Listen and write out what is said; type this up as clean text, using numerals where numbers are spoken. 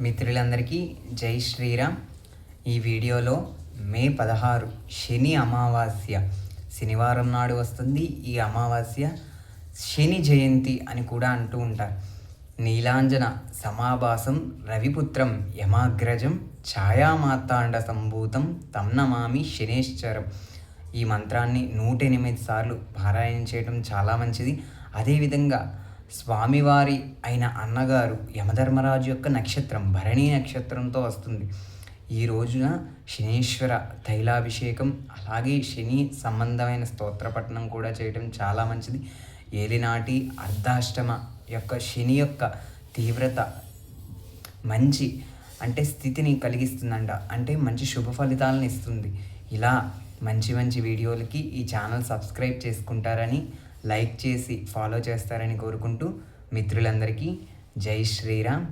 మిత్రులందరికీ జై శ్రీరామ్. ఈ వీడియోలో మే 16 శని అమావాస్య శనివారం నాడు వస్తుంది. ఈ అమావాస్య శని జయంతి అని కూడా అంటూ ఉంటారు. నీలాంజన సమాభాసం రవిపుత్రం యమాగ్రజం ఛాయామార్తాండ సంభూతం తం నమామి శనేశ్వరం. ఈ మంత్రాన్ని 108 సార్లు పారాయణ చేయడం చాలా మంచిది. అదేవిధంగా స్వామివారి అయిన అన్నగారు యమధర్మరాజు యొక్క నక్షత్రం భరణీ నక్షత్రంతో వస్తుంది. ఈ రోజున శనీశ్వర తైలాభిషేకం అలాగే శని సంబంధమైన స్తోత్రపఠనం కూడా చేయడం చాలా మంచిది. ఏలినాటి అర్ధాష్టమ యొక్క శని యొక్క తీవ్రత మంచి స్థితిని కలిగిస్తుందంట, అంటే మంచి శుభ ఫలితాలను ఇస్తుంది. ఇలా మంచి మంచి వీడియోలకి ఈ ఛానల్ సబ్స్క్రైబ్ చేసుకుంటారని, లైక్ చేసి ఫాలో చేస్తారని కోరుకుంటూ మిత్రులందరికీ జై శ్రీరామ్.